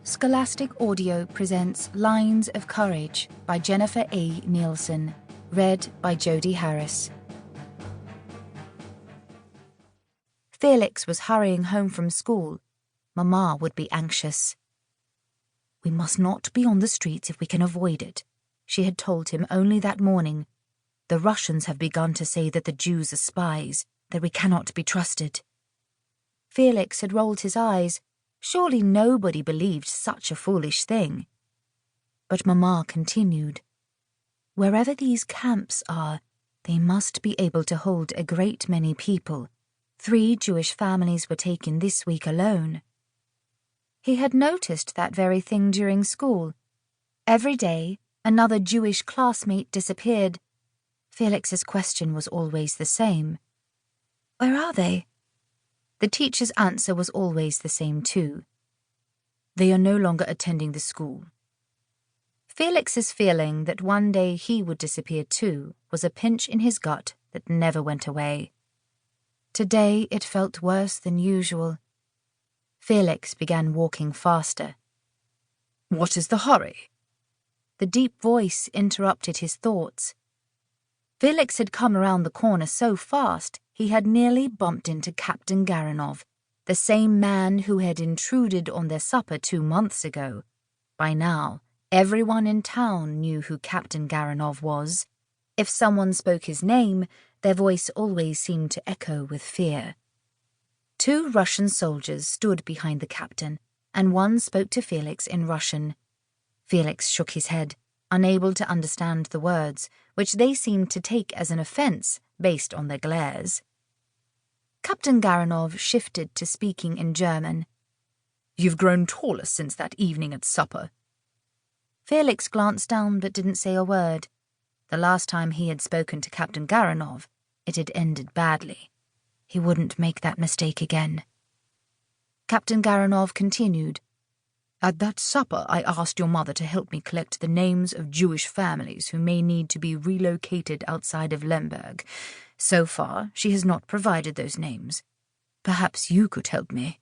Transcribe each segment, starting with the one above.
Scholastic Audio presents Lines of Courage by Jennifer A. Nielsen, read by Jody Harris. Felix was hurrying home from school. Mama would be anxious. "We must not be on the streets if we can avoid it," she had told him only that morning. "The Russians have begun to say that the Jews are spies, that we cannot be trusted." Felix had rolled his eyes. Surely nobody believed such a foolish thing. But Mama continued, "Wherever these camps are, they must be able to hold a great many people. 3 Jewish families were taken this week alone." He had noticed that very thing during school. Every day, another Jewish classmate disappeared. Felix's question was always the same. "Where are they?" The teacher's answer was always the same too. "They are no longer attending the school." Felix's feeling that one day he would disappear too was a pinch in his gut that never went away. Today it felt worse than usual. Felix began walking faster. "What is the hurry?" The deep voice interrupted his thoughts. Felix had come around the corner so fast he had nearly bumped into Captain Garanov, the same man who had intruded on their supper 2 months ago. By now, everyone in town knew who Captain Garanov was. If someone spoke his name, their voice always seemed to echo with fear. 2 Russian soldiers stood behind the captain, and one spoke to Felix in Russian. Felix shook his head, unable to understand the words, which they seemed to take as an offense based on their glares. Captain Garanov shifted to speaking in German. "You've grown taller since that evening at supper." Felix glanced down but didn't say a word. The last time he had spoken to Captain Garanov, it had ended badly. He wouldn't make that mistake again. Captain Garanov continued. "At that supper, I asked your mother to help me collect the names of Jewish families who may need to be relocated outside of Lemberg. So far, she has not provided those names. Perhaps you could help me."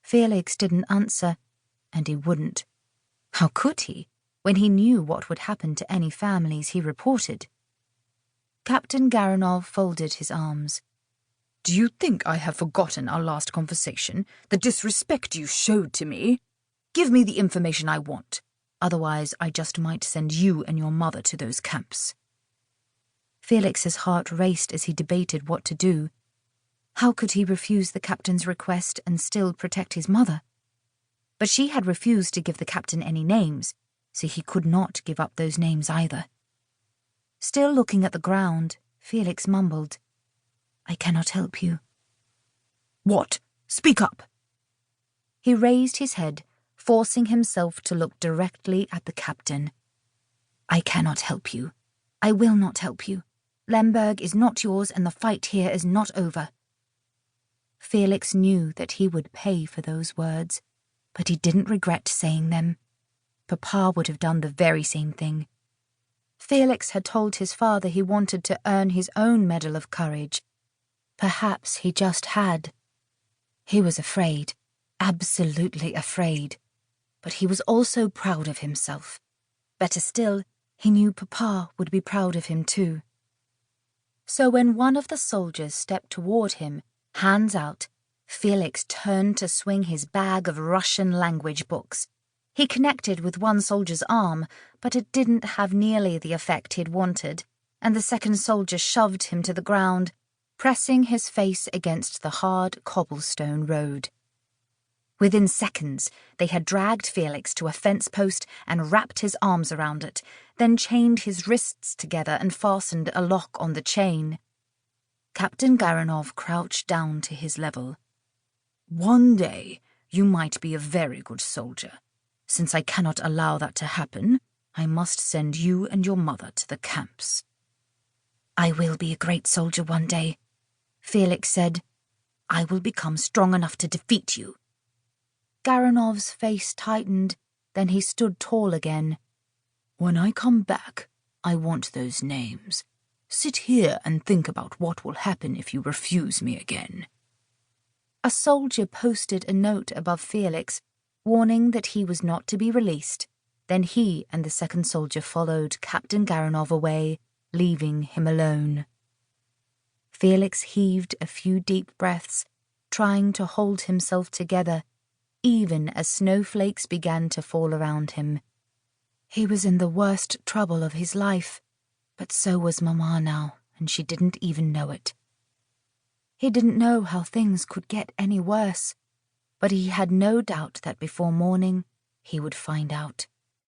Felix didn't answer, and he wouldn't. How could he, when he knew what would happen to any families he reported? Captain Garanov folded his arms. "Do you think I have forgotten our last conversation, the disrespect you showed to me? Give me the information I want. Otherwise, I just might send you and your mother to those camps." Felix's heart raced as he debated what to do. How could he refuse the captain's request and still protect his mother? But she had refused to give the captain any names, so he could not give up those names either. Still looking at the ground, Felix mumbled, "I cannot help you." "What? Speak up!" He raised his head, forcing himself to look directly at the captain. "I cannot help you. I will not help you. Lemberg is not yours and the fight here is not over." Felix knew that he would pay for those words, but he didn't regret saying them. Papa would have done the very same thing. Felix had told his father he wanted to earn his own Medal of Courage. Perhaps he just had. He was afraid, absolutely afraid. But he was also proud of himself. Better still, he knew Papa would be proud of him too. So when one of the soldiers stepped toward him, hands out, Felix turned to swing his bag of Russian language books. He connected with one soldier's arm, but it didn't have nearly the effect he'd wanted, and the second soldier shoved him to the ground, pressing his face against the hard cobblestone road. Within seconds, they had dragged Felix to a fence post and wrapped his arms around it, then chained his wrists together and fastened a lock on the chain. Captain Garanov crouched down to his level. "One day, you might be a very good soldier. Since I cannot allow that to happen, I must send you and your mother to the camps." "I will be a great soldier one day," Felix said. "I will become strong enough to defeat you." Garanov's face tightened, then he stood tall again. "When I come back, I want those names. Sit here and think about what will happen if you refuse me again." A soldier posted a note above Felix. warning that he was not to be released. Then he and the second soldier followed Captain Garanov away, leaving him alone. Felix heaved a few deep breaths, trying to hold himself together, even as snowflakes began to fall around him. He was in the worst trouble of his life, but so was Mama now, and she didn't even know it. He didn't know how things could get any worse, but he had no doubt that before morning he would find out.